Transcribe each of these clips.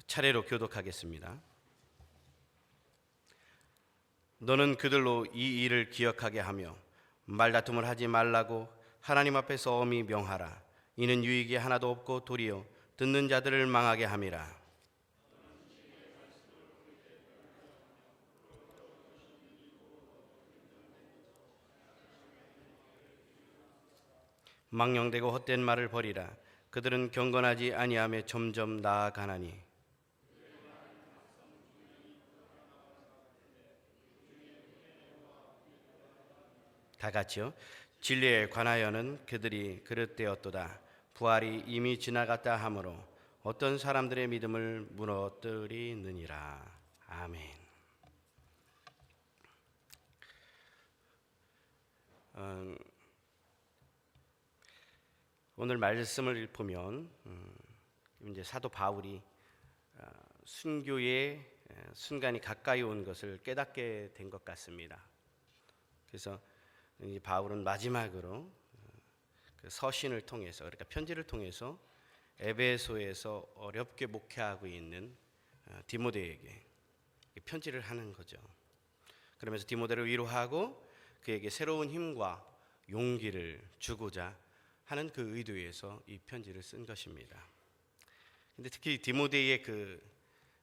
차례로 교독하겠습니다. 너는 그들로 이 일을 기억하게 하며 말다툼을 하지 말라고 하나님 앞에서 엄히 명하라. 이는 유익이 하나도 없고 도리어 듣는 자들을 망하게 함이라. 망령되고 헛된 말을 버리라. 그들은 경건하지 아니하며 점점 나아가나니. 다 같이요. 진리에 관하여는 그들이 그릇되었도다. 부활이 이미 지나갔다 하므로 어떤 사람들의 믿음을 무너뜨리느니라. 아멘. 오늘 말씀을 보면 이제 사도 바울이 순교의 순간이 가까이 온 것을 깨닫게 된 것 같습니다. 그래서 이 바울은 마지막으로 그 서신을 통해서, 그러니까 편지를 통해서 에베소에서 어렵게 목회하고 있는 디모데에게 편지를 하는 거죠. 그러면서 디모데를 위로하고 그에게 새로운 힘과 용기를 주고자 하는 그 의도에서 이 편지를 쓴 것입니다. 근데 특히 디모데의 그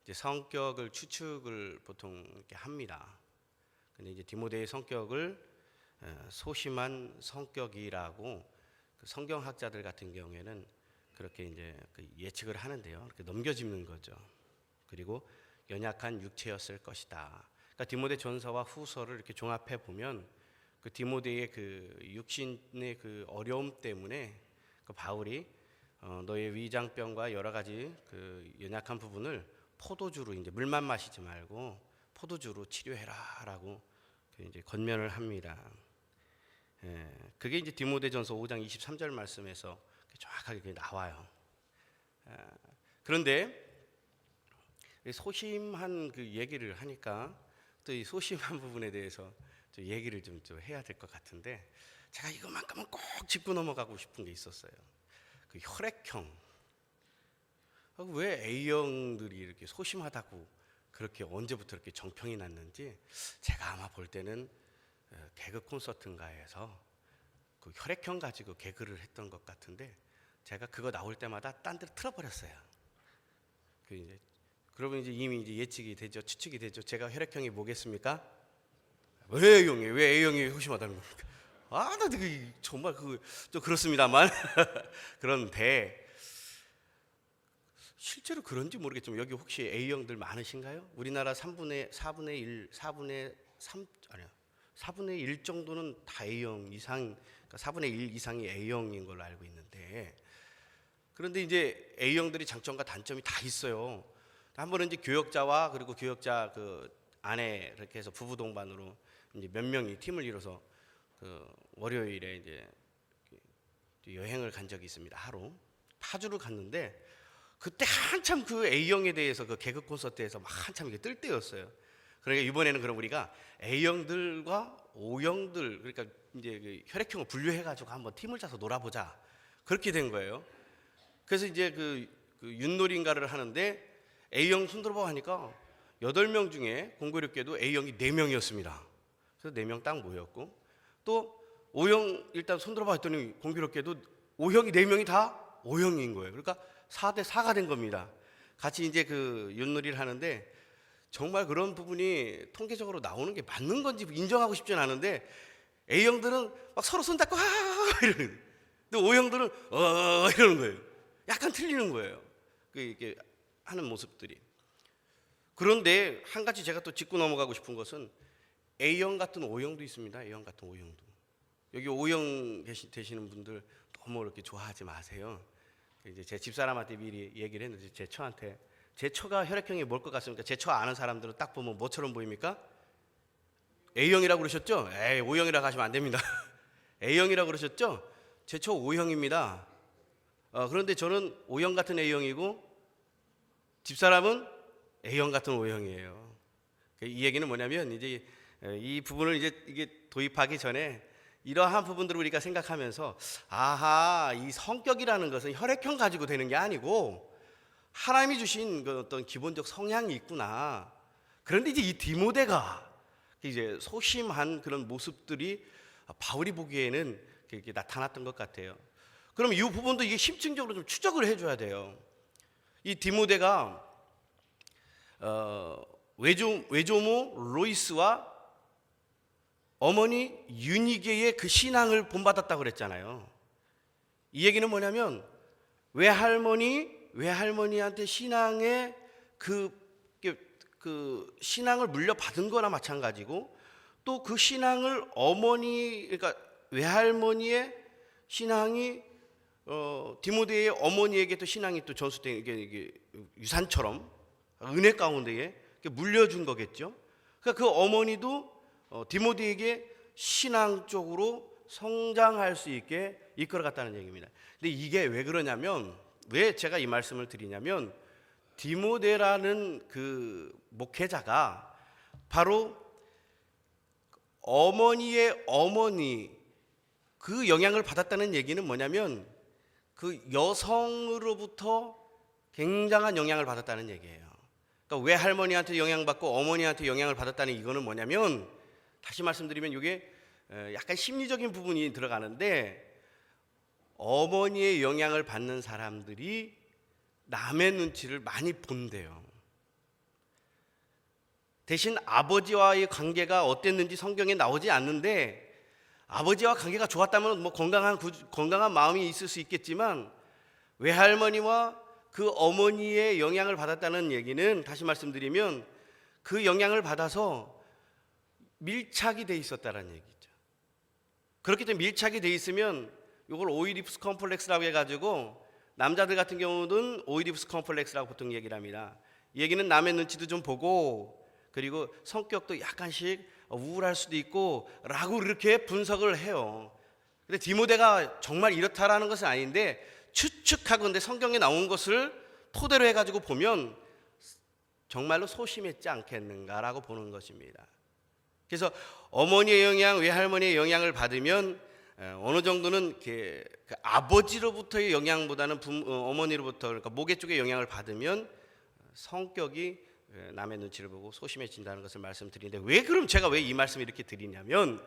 이제 성격을 추측을 보통 이렇게 합니다. 근데 이제 디모데의 성격을 소심한 성격이라고 그 성경학자들 같은 경우에는 그렇게 이제 그 예측을 하는데요. 이렇게 넘겨짚는 거죠. 그리고 연약한 육체였을 것이다. 그러니까 디모데 전서와 후서를 이렇게 종합해 보면 그 디모데의 그 육신의 그 어려움 때문에 그 바울이 너의 위장병과 여러 가지 그 연약한 부분을 포도주로, 이제 물만 마시지 말고 포도주로 치료해라라고 이제 권면을 합니다. 그게 이제 디모데전서 5장 23절 말씀에서 정확하게 나와요. 그런데 소심한 그 얘기를 하니까 또 이 소심한 부분에 대해서 좀 얘기를 좀 해야 될 것 같은데, 제가 이것만큼은 꼭 짚고 넘어가고 싶은 게 있었어요. 그 혈액형. 왜 A형들이 이렇게 소심하다고 그렇게 언제부터 이렇게 정평이 났는지, 제가 아마 볼 때는 개그 콘서트인가에서 그 혈액형 가지고 개그를 했던 것 같은데, 제가 그거 나올 때마다 딴 데로 틀어버렸어요. 그러면 이제 이미 이제 예측이 되죠, 추측이 되죠. 제가 혈액형이 뭐겠습니까? 왜 A형이에요? 왜 A형이 소심하다는 겁니까? 나 정말 좀 그렇습니다만 그런데 실제로 그런지 모르겠지만 여기 혹시 A형들 많으신가요? 우리나라 4분의 1 정도는 다 A형 이상, 그러니까 4분의 1 이상이 A형인 걸로 알고 있는데, 그런데 이제 A형들이 장점과 단점이 다 있어요. 한 번은 이제 교역자와 그리고 교역자 그 아내 이렇게 해서 부부 동반으로 이제 몇 명이 팀을 이뤄서 그 월요일에 이제 여행을 간 적이 있습니다. 하루 파주를 갔는데, 그때 한참 그 A형에 대해서 그 개그 콘서트에서 막 한참 이게 뜰 때였어요. 그러니까 이번에는 그럼 우리가 A형들과 O형들, 그러니까 이제 그 혈액형을 분류해가지고 한번 팀을 짜서 놀아보자, 그렇게 된 거예요. 그래서 이제 그 윷놀이인가를 하는데 A형 손들어봐 하니까 8명 중에 공교롭게도 A형이 4명이었습니다. 그래서 4명 딱 모였고, 또 O형 일단 손들어봐 했더니 공교롭게도 O형이 4명이 다 O형인 거예요. 그러니까 4대 4가 된 겁니다. 같이 이제 그 윷놀이를 하는데, 정말 그런 부분이 통계적으로 나오는 게 맞는 건지 인정하고 싶진 않은데, A형들은 막 서로 손잡고 이러는, 근데 O형들은 이러는 거예요. 약간 틀리는 거예요, 이렇게 하는 모습들이. 그런데 한 가지 제가 또 짚고 넘어가고 싶은 것은 A형 같은 O형도 있습니다. A형 같은 O형도. 여기 O형 되시는 분들 너무 이렇게 좋아하지 마세요. 이제 제 집사람한테 미리 얘기를 했는데, 제 처한테, 제 처가 혈액형이 뭘 것 같습니까? 제 처 아는 사람들은 딱 보면 뭐처럼 보입니까? A형이라고 그러셨죠? O형이라고 하시면 안 됩니다. A형이라고 그러셨죠? 제 처 O형입니다. 그런데 저는 O형 같은 A형이고 집사람은 A형 같은 O형이에요. 이 얘기는 뭐냐면, 이제 이 부분을 이게 도입하기 전에 이러한 부분들을 우리가 생각하면서, 이 성격이라는 것은 혈액형 가지고 되는 게 아니고 하나님이 주신 그 어떤 기본적 성향이 있구나. 그런데 이제 이 디모데가 이제 소심한 그런 모습들이 바울이 보기에는 이렇게 나타났던 것 같아요. 그럼 이 부분도 이게 심층적으로 좀 추적을 해줘야 돼요. 이 디모데가 외조모 로이스와 어머니 유니게의 그 신앙을 본받았다고 그랬잖아요. 이 얘기는 뭐냐면 외할머니한테 신앙의 그 신앙을 물려받은 거나 마찬가지고, 또 그 신앙을 그러니까 외할머니의 신앙이 디모데의 어머니에게 또 신앙이 또 전수된 이게 유산처럼 은혜 가운데에 물려준 거겠죠. 그러니까 그 어머니도 디모데에게 신앙적으로 성장할 수 있게 이끌어갔다는 얘기입니다. 근데 이게 왜 그러냐면, 왜 제가 이 말씀을 드리냐면, 디모데라는 그 목회자가 바로 어머니의 어머니 그 영향을 받았다는 얘기는 뭐냐면, 그 여성으로부터 굉장한 영향을 받았다는 얘기예요. 그러니까 외할머니한테 영향받고 어머니한테 영향을 받았다는 이거는 뭐냐면, 다시 말씀드리면 이게 약간 심리적인 부분이 들어가는데, 어머니의 영향을 받는 사람들이 남의 눈치를 많이 본대요. 대신 아버지와의 관계가 어땠는지 성경에 나오지 않는데, 아버지와 관계가 좋았다면 뭐 건강한 마음이 있을 수 있겠지만, 외할머니와 그 어머니의 영향을 받았다는 얘기는, 다시 말씀드리면 그 영향을 받아서 밀착이 돼 있었다는 얘기죠. 그렇기 때문에 밀착이 돼 있으면 이걸 오이디푸스 컴플렉스라고 해가지고, 남자들 같은 경우는 오이디푸스 컴플렉스라고 보통 얘기를 합니다. 이 얘기는 남의 눈치도 좀 보고, 그리고 성격도 약간씩 우울할 수도 있고 라고 이렇게 분석을 해요. 근데 디모데가 정말 이렇다라는 것은 아닌데, 추측하고, 근데 성경에 나온 것을 토대로 해가지고 보면 정말로 소심했지 않겠는가라고 보는 것입니다. 그래서 어머니의 영향, 외할머니의 영향을 받으면 어느 정도는 그 아버지로부터의 영향보다는 어머니로부터, 그러니까 모계 쪽의 영향을 받으면 성격이 남의 눈치를 보고 소심해진다는 것을 말씀드리는데, 그럼 제가 왜 이 말씀을 이렇게 드리냐면,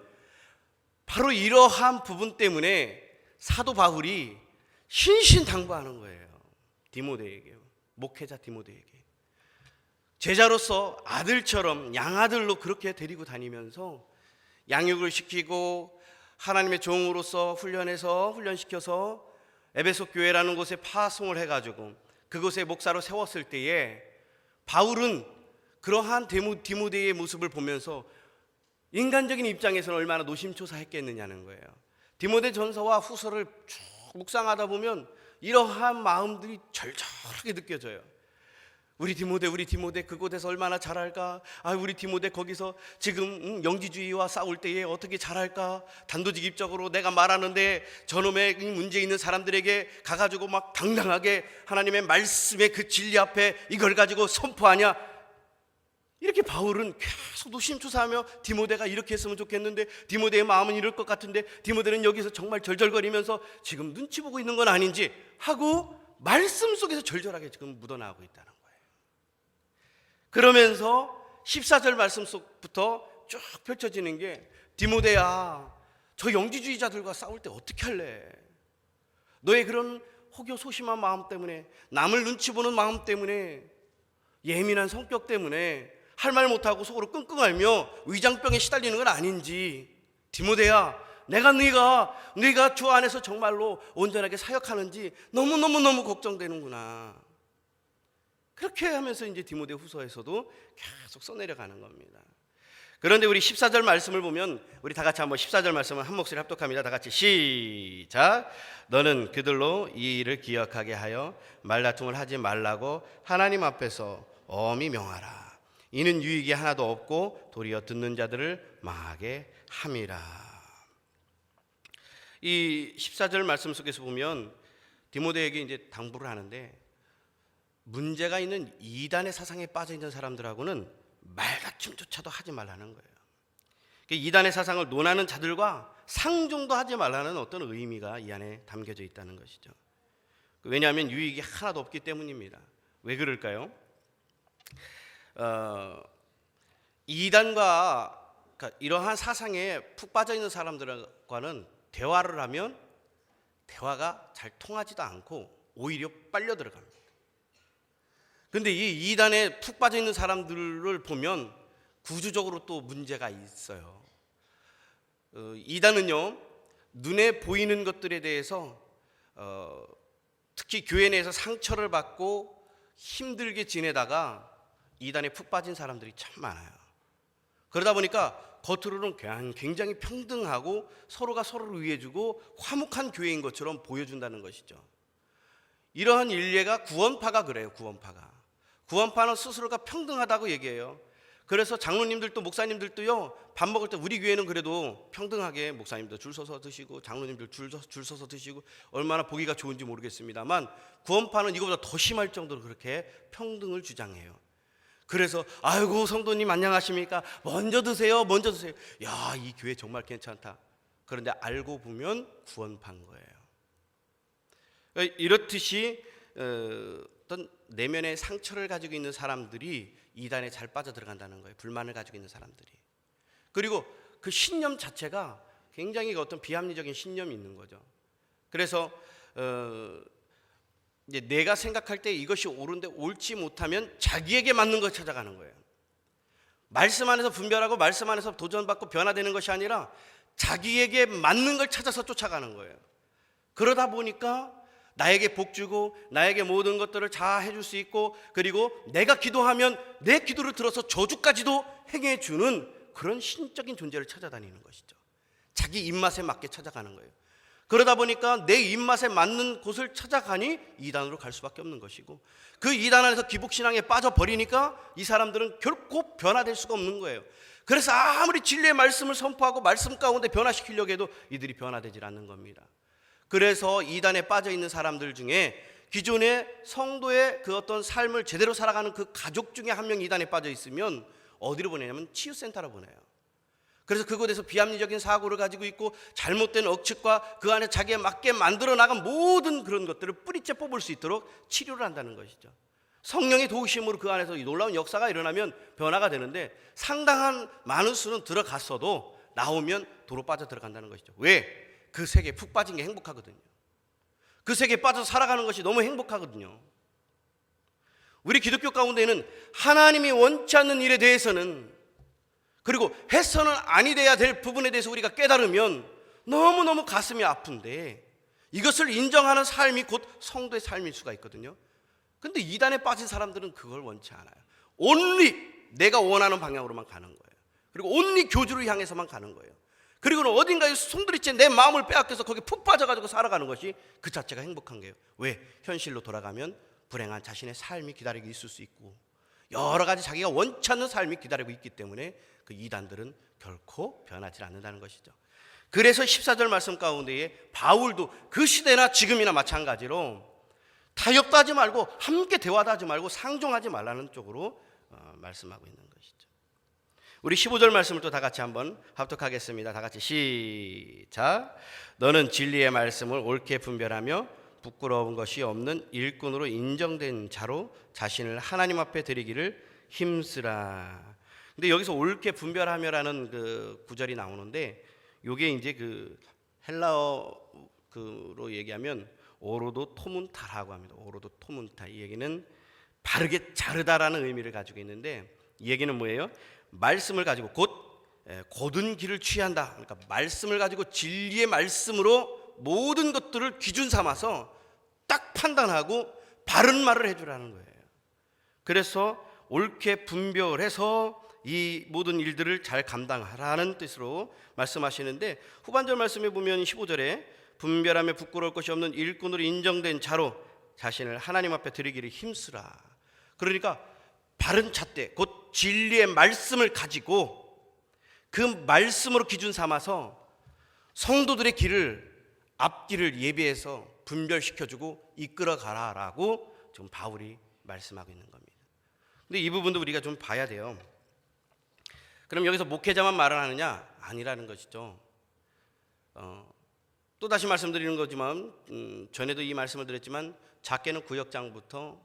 바로 이러한 부분 때문에 사도 바울이 신신당부하는 거예요. 디모데에게, 목회자 디모데에게. 제자로서 아들처럼 양아들로 그렇게 데리고 다니면서 양육을 시키고 하나님의 종으로서 훈련시켜서 에베소 교회라는 곳에 파송을 해가지고 그곳에 목사로 세웠을 때에, 바울은 그러한 디모데의 모습을 보면서 인간적인 입장에서는 얼마나 노심초사했겠느냐는 거예요. 디모데 전서와 후서를 쭉 묵상하다 보면 이러한 마음들이 절절하게 느껴져요. 우리 디모데 그곳에서 얼마나 잘할까? 우리 디모데 거기서 지금 영지주의와 싸울 때에 어떻게 잘할까? 단도직입적으로 내가 말하는데 저놈의 문제 있는 사람들에게 가가지고 막 당당하게 하나님의 말씀의 그 진리 앞에 이걸 가지고 선포하냐? 이렇게 바울은 계속 노심초사하며 디모데가 이렇게 했으면 좋겠는데, 디모데의 마음은 이럴 것 같은데, 디모데는 여기서 정말 절절거리면서 지금 눈치 보고 있는 건 아닌지 하고 말씀 속에서 절절하게 지금 묻어나오고 있다는 거예요. 그러면서 14절 말씀 속부터 쭉 펼쳐지는 게, 디모데야, 저 영지주의자들과 싸울 때 어떻게 할래? 너의 그런 혹여 소심한 마음 때문에, 남을 눈치 보는 마음 때문에, 예민한 성격 때문에 할 말 못하고 속으로 끙끙 앓며 위장병에 시달리는 건 아닌지, 디모데야, 내가 네가 주 안에서 정말로 온전하게 사역하는지 너무 걱정되는구나. 그렇게 하면서 이제 디모데 후서에서도 계속 써내려가는 겁니다. 그런데 우리 14절 말씀을 보면, 우리 다 같이 한번 14절 말씀을 한 목소리 합독합니다. 다 같이 시작. 너는 그들로 이 일을 기억하게 하여 말다툼을 하지 말라고 하나님 앞에서 엄히 명하라. 이는 유익이 하나도 없고 도리어 듣는 자들을 망하게 함이라. 이 14절 말씀 속에서 보면 디모데에게 이제 당부를 하는데, 문제가 있는 이단의 사상에 빠져 있는 사람들하고는 말다툼조차도 하지 말라는 거예요. 이단의 사상을 논하는 자들과 상종도 하지 말라는 어떤 의미가 이 안에 담겨져 있다는 것이죠. 왜냐하면 유익이 하나도 없기 때문입니다. 왜 그럴까요? 이단과 그러니까 이러한 사상에 푹 빠져 있는 사람들과는 대화를 하면 대화가 잘 통하지도 않고 오히려 빨려 들어갑니다. 그런데 이 이단에 푹 빠져 있는 사람들을 보면 구조적으로 또 문제가 있어요. 이단은요, 눈에 보이는 것들에 대해서 특히 교회 내에서 상처를 받고 힘들게 지내다가 이단에 푹 빠진 사람들이 참 많아요. 그러다 보니까 겉으로는 굉장히 평등하고 서로가 서로를 위해주고 화목한 교회인 것처럼 보여준다는 것이죠. 이러한 일례가 구원파가 그래요. 구원파는 스스로가 평등하다고 얘기해요. 그래서 장로님들도 목사님들도요, 밥 먹을 때 우리 교회는 그래도 평등하게 목사님도 줄 서서 드시고 장로님들 줄 서서 드시고 얼마나 보기가 좋은지 모르겠습니다만, 구원파는 이거보다 더 심할 정도로 그렇게 평등을 주장해요. 그래서 아이고 성도님 안녕하십니까, 먼저 드세요. 야, 이 교회 정말 괜찮다. 그런데 알고 보면 구원파인 거예요. 이렇듯이 어떤 내면의 상처를 가지고 있는 사람들이 이단에 잘 빠져 들어간다는 거예요. 불만을 가지고 있는 사람들이. 그리고 그 신념 자체가 굉장히 어떤 비합리적인 신념이 있는 거죠. 그래서 이제 내가 생각할 때 이것이 옳은데 옳지 못하면 자기에게 맞는 걸 찾아가는 거예요. 말씀 안에서 분별하고 말씀 안에서 도전받고 변화되는 것이 아니라 자기에게 맞는 걸 찾아서 쫓아가는 거예요. 그러다 보니까 나에게 복 주고 나에게 모든 것들을 다 해줄 수 있고, 그리고 내가 기도하면 내 기도를 들어서 저주까지도 행해 주는 그런 신적인 존재를 찾아다니는 것이죠. 자기 입맛에 맞게 찾아가는 거예요. 그러다 보니까 내 입맛에 맞는 곳을 찾아가니 이단으로 갈 수밖에 없는 것이고, 그 이단 안에서 기복신앙에 빠져버리니까 이 사람들은 결코 변화될 수가 없는 거예요. 그래서 아무리 진리의 말씀을 선포하고 말씀 가운데 변화시키려고 해도 이들이 변화되질 않는 겁니다. 그래서 이단에 빠져 있는 사람들 중에 기존의 성도의 그 어떤 삶을 제대로 살아가는 그 가족 중에 한 명 이단에 빠져 있으면 어디로 보내냐면 치유센터로 보내요. 그래서 그곳에서 비합리적인 사고를 가지고 있고 잘못된 억측과 그 안에 자기에 맞게 만들어 나간 모든 그런 것들을 뿌리째 뽑을 수 있도록 치료를 한다는 것이죠. 성령의 도우심으로 그 안에서 이 놀라운 역사가 일어나면 변화가 되는데, 상당한 많은 수는 들어갔어도 나오면 도로 빠져 들어간다는 것이죠. 왜? 그 세계에 푹 빠진 게 행복하거든요. 그 세계에 빠져서 살아가는 것이 너무 행복하거든요. 우리 기독교 가운데는 하나님이 원치 않는 일에 대해서는, 그리고 해서는 아니 돼야 될 부분에 대해서 우리가 깨달으면 너무너무 가슴이 아픈데, 이것을 인정하는 삶이 곧 성도의 삶일 수가 있거든요. 근데 이단에 빠진 사람들은 그걸 원치 않아요. 온리 내가 원하는 방향으로만 가는 거예요. 그리고 온리 교주를 향해서만 가는 거예요. 그리고는 어딘가에 송두리째 내 마음을 빼앗겨서 거기 푹 빠져가지고 살아가는 것이 그 자체가 행복한 거예요. 왜? 현실로 돌아가면 불행한 자신의 삶이 기다리고 있을 수 있고, 여러 가지 자기가 원치 않는 삶이 기다리고 있기 때문에 그 이단들은 결코 변하지 않는다는 것이죠. 그래서 14절 말씀 가운데에 바울도 그 시대나 지금이나 마찬가지로 타협도 하지 말고 함께 대화도 하지 말고 상종하지 말라는 쪽으로 말씀하고 있는 것이죠. 우리 15절 말씀을 또 다 같이 한번 합독하겠습니다. 다 같이 시작. 너는 진리의 말씀을 옳게 분별하며 부끄러운 것이 없는 일꾼으로 인정된 자로 자신을 하나님 앞에 드리기를 힘쓰라. 근데 여기서 옳게 분별하며라는 그 구절이 나오는데, 요게 이제 그 헬라어로 얘기하면 오로도 토문타라고 합니다. 오로도 토문타. 이 얘기는 바르게 자르다라는 의미를 가지고 있는데, 이 얘기는 뭐예요? 말씀을 가지고 곧 곧은 길을 취한다. 그러니까 말씀을 가지고 진리의 말씀으로 모든 것들을 기준 삼아서 딱 판단하고 바른 말을 해주라는 거예요. 그래서 옳게 분별해서 이 모든 일들을 잘 감당하라는 뜻으로 말씀하시는데, 후반절 말씀에 보면 15절에 분별하며 부끄러울 것이 없는 일꾼으로 인정된 자로 자신을 하나님 앞에 드리기를 힘쓰라. 그러니까 바른 잣대, 곧 진리의 말씀을 가지고 그 말씀으로 기준 삼아서 성도들의 앞길을 예비해서 분별시켜주고 이끌어가라라고 지금 바울이 말씀하고 있는 겁니다. 근데 이 부분도 우리가 좀 봐야 돼요. 그럼 여기서 목회자만 말을 하느냐? 아니라는 것이죠. 또 다시 말씀드리는 거지만 전에도 이 말씀을 드렸지만 작게는 구역장부터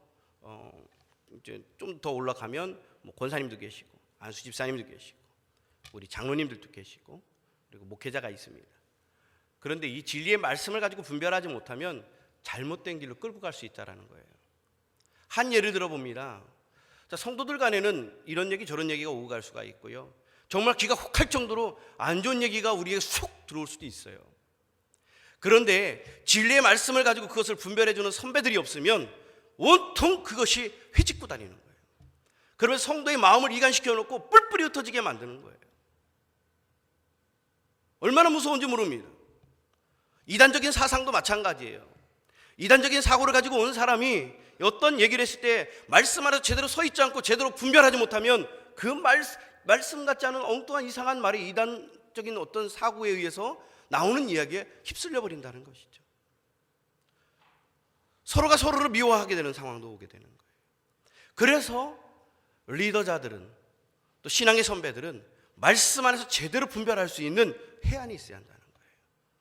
이제 좀 더 올라가면 뭐 권사님도 계시고 안수 집사님도 계시고 우리 장로님들도 계시고 그리고 목회자가 있습니다. 그런데 이 진리의 말씀을 가지고 분별하지 못하면 잘못된 길로 끌고 갈 수 있다라는 거예요. 한 예를 들어 봅니다. 자, 성도들 간에는 이런 얘기 저런 얘기가 오고 갈 수가 있고요. 정말 귀가 혹할 정도로 안 좋은 얘기가 우리에게 쏙 들어올 수도 있어요. 그런데 진리의 말씀을 가지고 그것을 분별해주는 선배들이 없으면 온통 그것이 회집고 다니는 거예요. 그러면서 성도의 마음을 이간시켜 놓고 뿔뿔이 흩어지게 만드는 거예요. 얼마나 무서운지 모릅니다. 이단적인 사상도 마찬가지예요. 이단적인 사고를 가지고 온 사람이 어떤 얘기를 했을 때 말씀 안에서 제대로 서 있지 않고 제대로 분별하지 못하면 그 말씀 같지 않은 엉뚱한 이상한 말이 이단적인 어떤 사고에 의해서 나오는 이야기에 휩쓸려 버린다는 것이죠. 서로가 서로를 미워하게 되는 상황도 오게 되는 거예요. 그래서 리더자들은 또 신앙의 선배들은 말씀 안에서 제대로 분별할 수 있는 해안이 있어야 한다는 거예요.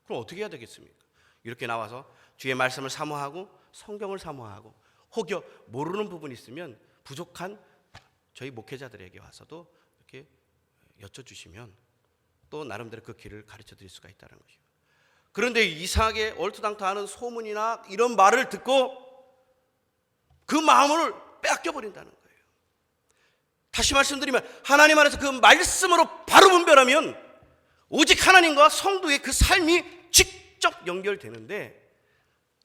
그럼 어떻게 해야 되겠습니까? 이렇게 나와서 주의 말씀을 사모하고 성경을 사모하고 혹여 모르는 부분이 있으면 부족한 저희 목회자들에게 와서도 이렇게 여쭤주시면 또 나름대로 그 길을 가르쳐 드릴 수가 있다는 것이죠. 그런데 이상하게 얼토당토하는 소문이나 이런 말을 듣고 그 마음을 빼앗겨 버린다는 거예요. 다시 말씀드리면 하나님 안에서 그 말씀으로 바로 분별하면 오직 하나님과 성도의 그 삶이 직접 연결되는데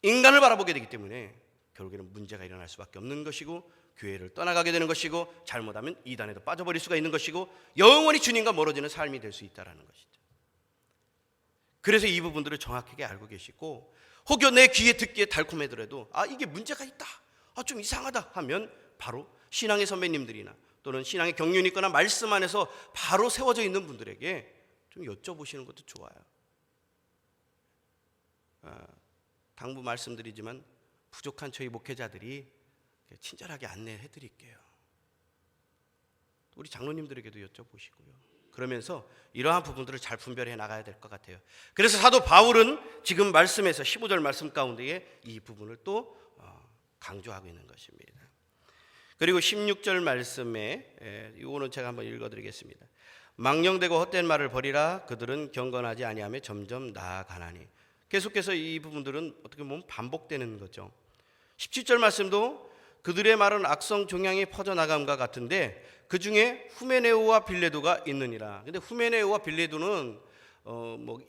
인간을 바라보게 되기 때문에 결국에는 문제가 일어날 수밖에 없는 것이고 교회를 떠나가게 되는 것이고 잘못하면 이단에도 빠져버릴 수가 있는 것이고 영원히 주님과 멀어지는 삶이 될 수 있다는 것이죠. 그래서 이 부분들을 정확하게 알고 계시고 혹여 내 귀에 듣기에 달콤하더라도 이게 문제가 있다, 좀 이상하다 하면 바로 신앙의 선배님들이나 또는 신앙의 경륜이 있거나 말씀 안에서 바로 세워져 있는 분들에게 좀 여쭤보시는 것도 좋아요. 당부 말씀드리지만 부족한 저희 목회자들이 친절하게 안내해 드릴게요. 우리 장로님들에게도 여쭤보시고요. 그러면서 이러한 부분들을 잘 분별해 나가야 될 것 같아요. 그래서 사도 바울은 지금 말씀에서 15절 말씀 가운데에 이 부분을 또 강조하고 있는 것입니다. 그리고 16절 말씀에 이거는 제가 한번 읽어드리겠습니다. 망령되고 헛된 말을 버리라. 그들은 경건하지 아니하며 점점 나아가나니. 계속해서 이 부분들은 어떻게 보면 반복되는 거죠. 17절 말씀도 그들의 말은 악성 종양이 퍼져나감과 같은데 그 중에 후메네오와 빌레도가 있느니라. 근데 후메네오와 빌레도는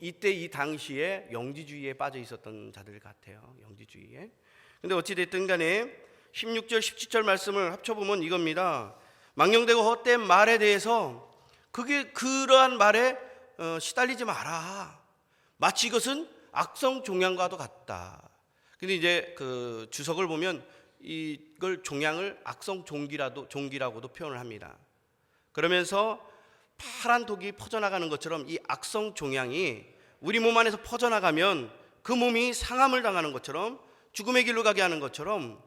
이때 이 당시에 영지주의에 빠져 있었던 자들 같아요. 영지주의에. 근데 어찌 됐든 간에 16절 17절 말씀을 합쳐보면 이겁니다. 망령되고 헛된 말에 대해서 그러한 말에 시달리지 마라. 마치 이것은 악성 종양과도 같다. 근데 이제 그 주석을 보면 이걸 종양을 악성 종기라고도 표현을 합니다. 그러면서 파란 독이 퍼져나가는 것처럼 이 악성 종양이 우리 몸 안에서 퍼져나가면 그 몸이 상함을 당하는 것처럼 죽음의 길로 가게 하는 것처럼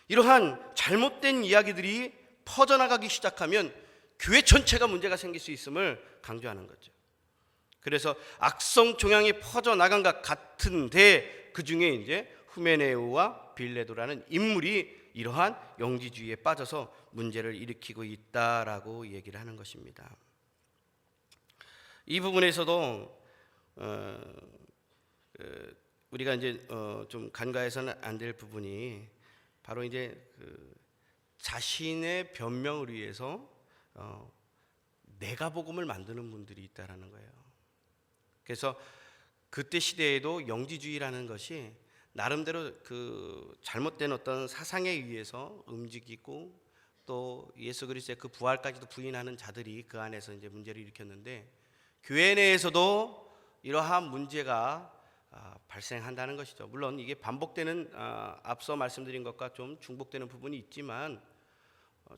이러한 잘못된 이야기들이 퍼져나가기 시작하면 교회 전체가 문제가 생길 수 있음을 강조하는 거죠. 그래서 악성 종양이 퍼져나간 것 같은데 그 중에 이제 후메네오와 빌레도라는 인물이 이러한 영지주의에 빠져서 문제를 일으키고 있다라고 얘기를 하는 것입니다. 이 부분에서도 우리가 이제 좀 간과해서는 안 될 부분이 바로 이제 그 자신의 변명을 위해서 내가복음을 만드는 분들이 있다라는 거예요. 그래서 그때 시대에도 영지주의라는 것이 나름대로 그 잘못된 어떤 사상에 의해서 움직이고 또 예수 그리스도의 그 부활까지도 부인하는 자들이 그 안에서 이제 문제를 일으켰는데 교회 내에서도 이러한 문제가 발생한다는 것이죠. 물론 이게 반복되는 앞서 말씀드린 것과 좀 중복되는 부분이 있지만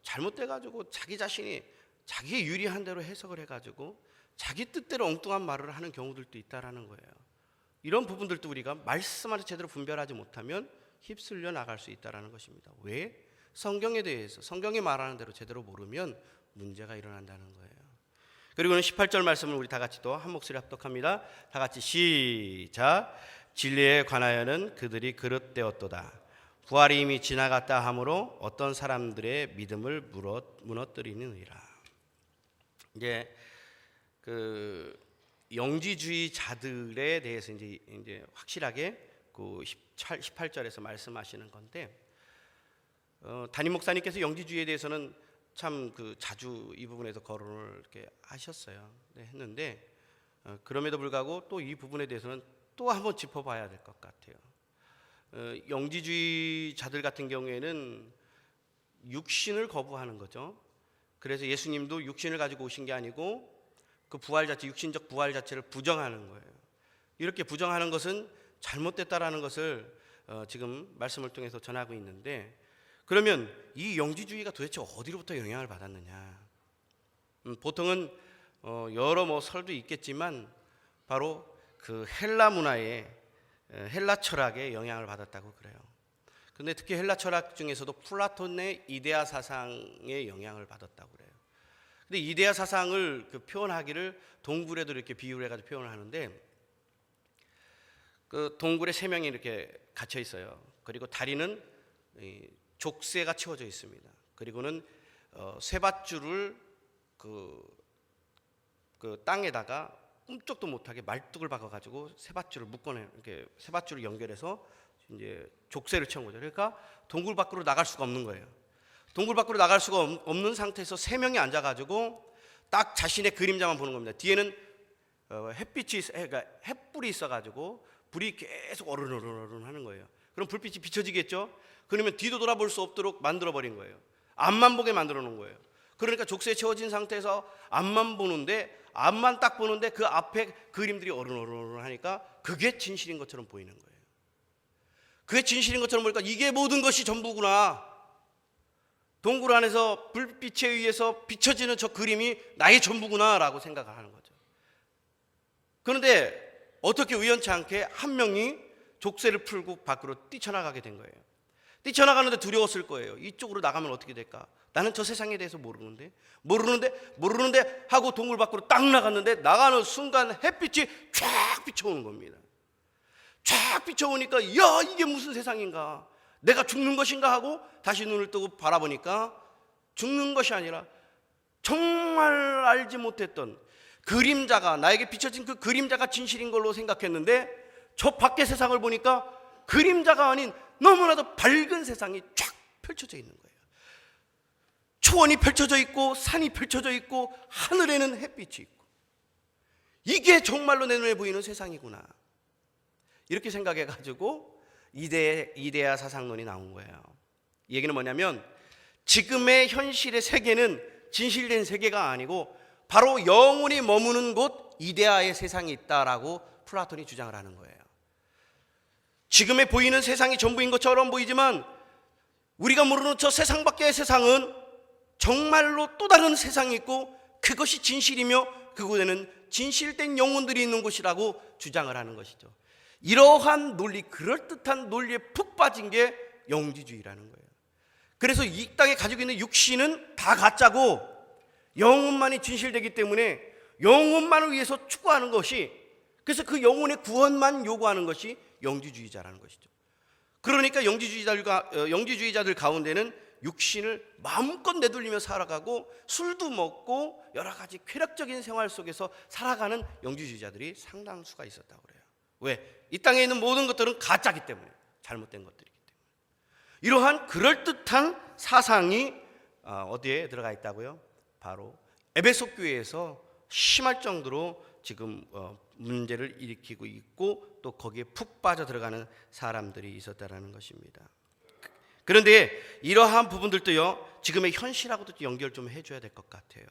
잘못돼 가지고 자기 자신이 자기의 유리한 대로 해석을 해가지고 자기 뜻대로 엉뚱한 말을 하는 경우들도 있다라는 거예요. 이런 부분들도 우리가 말씀 안에서 제대로 분별하지 못하면 휩쓸려 나갈 수 있다라는 것입니다. 왜? 성경에 대해서 성경이 말하는 대로 제대로 모르면 문제가 일어난다는 거예요. 그리고는 18절 말씀을 우리 다 같이 또 한 목소리 합독합니다. 다 같이 시작. 진리에 관하여는 그들이 그릇되었도다. 부활이 이미 지나갔다 하므로 어떤 사람들의 믿음을 무너뜨리느니라. 이제 그 영지주의자들에 대해서 이제 확실하게 그 18절에서 말씀하시는 건데, 담임 목사님께서 영지주의에 대해서는 참 그 자주 이 부분에서 거론을 이렇게 하셨어요. 네, 했는데 그럼에도 불구하고 또 이 부분에 대해서는 또 한번 짚어봐야 될 것 같아요. 영지주의자들 같은 경우에는 육신을 거부하는 거죠. 그래서 예수님도 육신을 가지고 오신 게 아니고 그 부활 자체, 육신적 부활 자체를 부정하는 거예요. 이렇게 부정하는 것은 잘못됐다라는 것을 지금 말씀을 통해서 전하고 있는데, 그러면 이 영지주의가 도대체 어디로부터 영향을 받았느냐? 보통은 여러 설도 있겠지만 바로 그 헬라 문화의 헬라 철학에 영향을 받았다고 그래요. 근데 특히 헬라 철학 중에서도 플라톤의 이데아 사상에 영향을 받았다고 그래요. 근데 이데아 사상을 그 표현하기를 동굴에도 이렇게 비유를 해가지고 표현을 하는데, 그 동굴에 3명이 이렇게 갇혀 있어요. 그리고 다리는 족쇄가 채워져 있습니다. 그리고는 쇠밧줄을 그 땅에다가 꿈쩍도 못하게 말뚝을 박아가지고 쇠밧줄을 묶어내, 이렇게 쇠밧줄을 연결해서 이제 족쇄를 채운 거죠. 그러니까 동굴 밖으로 나갈 수가 없는 거예요. 동굴 밖으로 나갈 수가 없는 상태에서 3명이 앉아가지고 딱 자신의 그림자만 보는 겁니다. 뒤에는 햇빛이, 그러니까 햇불이 있어가지고 불이 계속 어른어른 하는 거예요. 그럼 불빛이 비춰지겠죠. 그러면 뒤도 돌아볼 수 없도록 만들어 버린 거예요. 앞만 보게 만들어 놓은 거예요. 그러니까 족쇄에 채워진 상태에서 앞만 보는데, 앞만 딱 보는데 그 앞에 그림들이 어른어른 하니까 그게 진실인 것처럼 보이는 거예요. 그게 진실인 것처럼 보니까 이게 모든 것이 전부구나. 동굴 안에서 불빛에 의해서 비춰지는 저 그림이 나의 전부구나라고 생각을 하는 거죠. 그런데 어떻게 우연치 않게 한 명이 족쇄를 풀고 밖으로 뛰쳐나가게 된 거예요. 뛰쳐나가는데 두려웠을 거예요. 이쪽으로 나가면 어떻게 될까? 나는 저 세상에 대해서 모르는데 하고 동굴 밖으로 딱 나갔는데, 나가는 순간 햇빛이 쫙 비춰오는 겁니다. 쫙 비춰오니까 야, 이게 무슨 세상인가? 내가 죽는 것인가 하고 다시 눈을 뜨고 바라보니까 죽는 것이 아니라 정말 알지 못했던 그림자가, 나에게 비춰진 그 그림자가 진실인 걸로 생각했는데, 저 밖의 세상을 보니까 그림자가 아닌 너무나도 밝은 세상이 쫙 펼쳐져 있는 거예요. 초원이 펼쳐져 있고 산이 펼쳐져 있고 하늘에는 햇빛이 있고, 이게 정말로 내 눈에 보이는 세상이구나, 이렇게 생각해가지고 이데아 사상론이 나온 거예요. 이 얘기는 뭐냐면, 지금의 현실의 세계는 진실된 세계가 아니고 바로 영혼이 머무는 곳 이데아의 세상이 있다라고 플라톤이 주장을 하는 거예요. 지금의 보이는 세상이 전부인 것처럼 보이지만 우리가 모르는 저 세상 밖의 세상은 정말로 또 다른 세상이 있고, 그것이 진실이며 그곳에는 진실된 영혼들이 있는 곳이라고 주장을 하는 것이죠. 이러한 논리, 그럴듯한 논리에 푹 빠진 게 영지주의라는 거예요. 그래서 이 땅에 가지고 있는 육신은 다 가짜고 영혼만이 진실되기 때문에 영혼만을 위해서 추구하는 것이, 그래서 그 영혼의 구원만 요구하는 것이 영지주의자라는 것이죠. 그러니까 영지주의자들 가운데는 육신을 마음껏 내돌리며 살아가고 술도 먹고 여러 가지 쾌락적인 생활 속에서 살아가는 영지주의자들이 상당수가 있었다고 그래요. 왜? 이 땅에 있는 모든 것들은 가짜기 때문에, 잘못된 것들이기 때문에. 이러한 그럴듯한 사상이 어디에 들어가 있다고요? 바로 에베소 교회에서 심할 정도로 지금 문제를 일으키고 있고, 또 거기에 푹 빠져 들어가는 사람들이 있었다라는 것입니다. 그런데 이러한 부분들도요, 지금의 현실하고도 연결 좀 해줘야 될 것 같아요.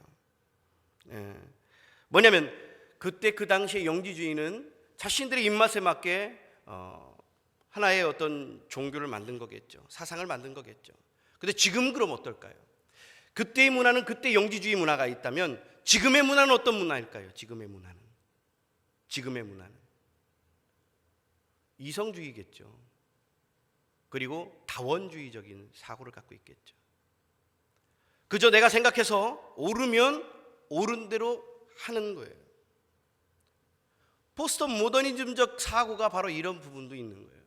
뭐냐면 그때 그 당시에 영지주의는 자신들의 입맛에 맞게 하나의 어떤 종교를 만든 거겠죠. 사상을 만든 거겠죠. 근데 지금 그럼 어떨까요? 그때의 문화는, 그때 영지주의 문화가 있다면 지금의 문화는 어떤 문화일까요? 지금의 문화는 이성주의겠죠. 그리고 다원주의적인 사고를 갖고 있겠죠. 그저 내가 생각해서 옳으면 옳은 대로 하는 거예요. 포스트 모더니즘적 사고가 바로 이런 부분도 있는 거예요.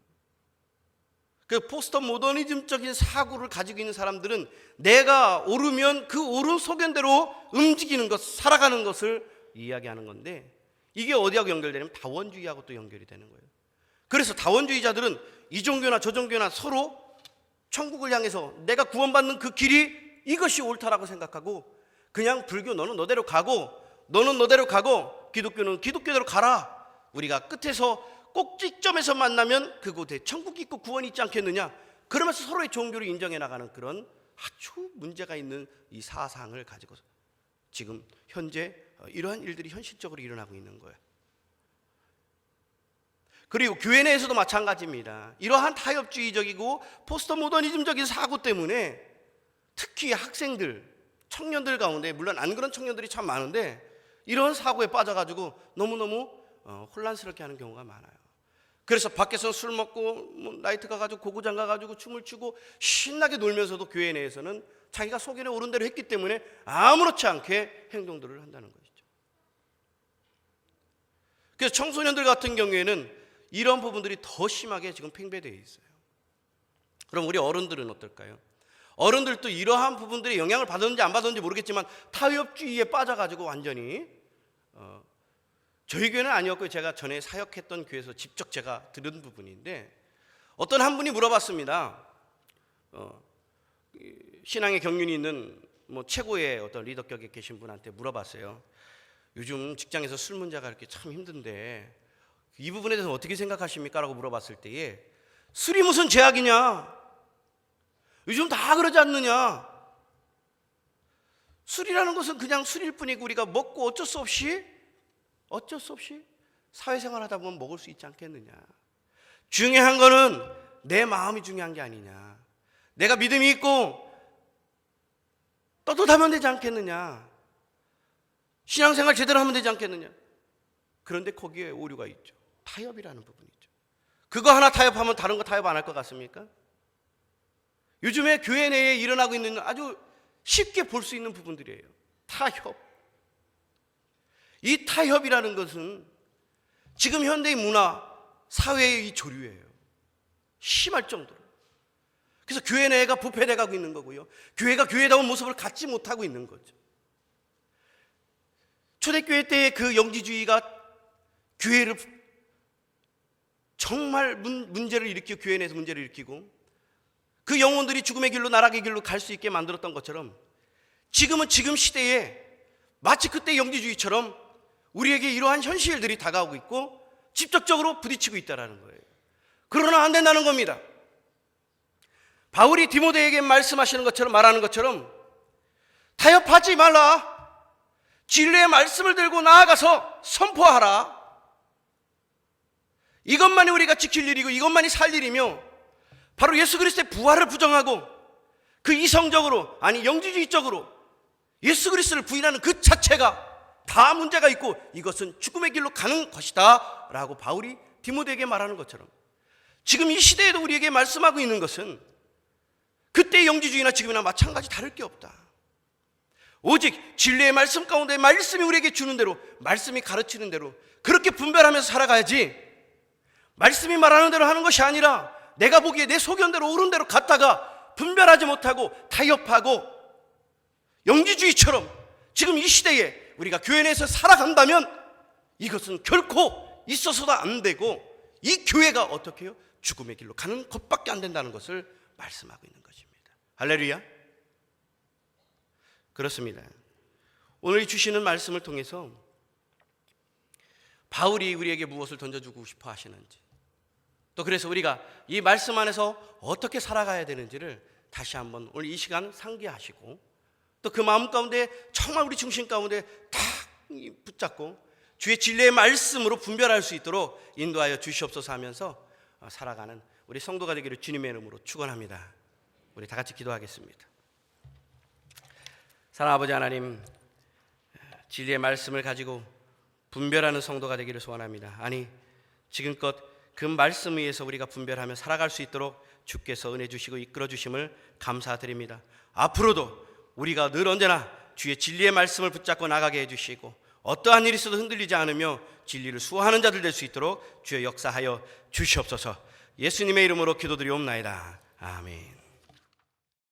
그 포스트 모더니즘적인 사고를 가지고 있는 사람들은 내가 옳으면 그 옳은 소견대로 움직이는 것, 살아가는 것을 이야기하는 건데, 이게 어디하고 연결되냐면 다원주의하고 또 연결이 되는 거예요. 그래서 다원주의자들은 이 종교나 저 종교나 서로 천국을 향해서 내가 구원받는 그 길이 이것이 옳다라고 생각하고, 그냥 불교 너는 너대로 가고, 너는 너대로 가고, 기독교는 기독교대로 가라. 우리가 끝에서 꼭지점에서 만나면 그곳에 천국이 있고 구원이 있지 않겠느냐, 그러면서 서로의 종교를 인정해 나가는 그런 아주 문제가 있는 이 사상을 가지고 지금 현재 이러한 일들이 현실적으로 일어나고 있는 거예요. 그리고 교회 내에서도 마찬가지입니다. 이러한 타협주의적이고 포스트 모더니즘적인 사고 때문에 특히 학생들, 청년들 가운데, 물론 안 그런 청년들이 참 많은데, 이런 사고에 빠져가지고 너무너무 혼란스럽게 하는 경우가 많아요. 그래서 밖에서 술 먹고 나이트 가가지고 고구장 가가지고 춤을 추고 신나게 놀면서도 교회 내에서는 자기가 소견에 옳은 대로 했기 때문에 아무렇지 않게 행동들을 한다는 것이죠. 그래서 청소년들 같은 경우에는 이런 부분들이 더 심하게 지금 팽배되어 있어요. 그럼 우리 어른들은 어떨까요? 어른들도 이러한 부분들이 영향을 받았는지 안 받았는지 모르겠지만 타협주의에 빠져가지고 완전히 저희 교회는 아니었고요. 제가 전에 사역했던 교회에서 직접 제가 들은 부분인데, 어떤 한 분이 물어봤습니다. 신앙의 경륜이 있는 최고의 어떤 리더격에 계신 분한테 물어봤어요. 요즘 직장에서 술 문제가 이렇게 참 힘든데 이 부분에 대해서 어떻게 생각하십니까? 라고 물어봤을 때에, 술이 무슨 죄악이냐? 요즘 다 그러지 않느냐? 술이라는 것은 그냥 술일 뿐이고 우리가 먹고 어쩔 수 없이 사회생활 하다 보면 먹을 수 있지 않겠느냐. 중요한 거는 내 마음이 중요한 게 아니냐. 내가 믿음이 있고 떳떳하면 되지 않겠느냐. 신앙생활 제대로 하면 되지 않겠느냐. 그런데 거기에 오류가 있죠. 타협이라는 부분이 있죠. 그거 하나 타협하면 다른 거 타협 안 할 것 같습니까? 요즘에 교회 내에 일어나고 있는 아주 쉽게 볼 수 있는 부분들이에요. 타협. 이 타협이라는 것은 지금 현대의 문화, 사회의 이 조류예요. 심할 정도로. 그래서 교회 내가 부패돼 가고 있는 거고요. 교회가 교회다운 모습을 갖지 못하고 있는 거죠. 초대교회 때의 그 영지주의가 교회를 정말 문제를 일으키고, 교회 내에서 문제를 일으키고, 그 영혼들이 죽음의 길로 나락의 길로 갈 수 있게 만들었던 것처럼, 지금은 지금 시대에 마치 그때 영지주의처럼 우리에게 이러한 현실들이 다가오고 있고 직접적으로 부딪히고 있다는 거예요. 그러나 안 된다는 겁니다. 바울이 디모데에게 말씀하시는 것처럼, 말하는 것처럼 타협하지 말라. 진리의 말씀을 들고 나아가서 선포하라. 이것만이 우리가 지킬 일이고 이것만이 살 일이며, 바로 예수 그리스도의 부활을 부정하고 그 이성적으로, 아니 영지주의적으로 예수 그리스도를 부인하는 그 자체가 다 문제가 있고 이것은 죽음의 길로 가는 것이다 라고 바울이 디모데에게 말하는 것처럼, 지금 이 시대에도 우리에게 말씀하고 있는 것은 그때의 영지주의나 지금이나 마찬가지 다를 게 없다. 오직 진리의 말씀 가운데 말씀이 우리에게 주는 대로, 말씀이 가르치는 대로 그렇게 분별하면서 살아가야지, 말씀이 말하는 대로 하는 것이 아니라 내가 보기에 내 소견대로 옳은 대로 갔다가 분별하지 못하고 타협하고 영지주의처럼 지금 이 시대에 우리가 교회 내에서 살아간다면 이것은 결코 있어서도 안 되고, 이 교회가 어떻게 해요? 죽음의 길로 가는 것밖에 안 된다는 것을 말씀하고 있는 것입니다. 할렐루야. 그렇습니다. 오늘 주시는 말씀을 통해서 바울이 우리에게 무엇을 던져주고 싶어 하시는지, 또 그래서 우리가 이 말씀 안에서 어떻게 살아가야 되는지를 다시 한번 오늘 이 시간 상기하시고, 또 그 마음 가운데 정말 우리 중심 가운데 딱 붙잡고 주의 진리의 말씀으로 분별할 수 있도록 인도하여 주시옵소서 하면서 살아가는 우리 성도가 되기를 주님의 이름으로 축원합니다. 우리 다 같이 기도하겠습니다. 사랑하는 아버지 하나님, 진리의 말씀을 가지고 분별하는 성도가 되기를 소원합니다. 아니, 지금껏 그 말씀 위에서 우리가 분별하며 살아갈 수 있도록 주께서 은혜 주시고 이끌어 주심을 감사드립니다. 앞으로도 우리가 늘 언제나 주의 진리의 말씀을 붙잡고 나가게 해주시고, 어떠한 일이 있어도 흔들리지 않으며 진리를 수호하는 자들 될 수 있도록 주여 역사하여 주시옵소서. 예수님의 이름으로 기도드리옵나이다. 아멘.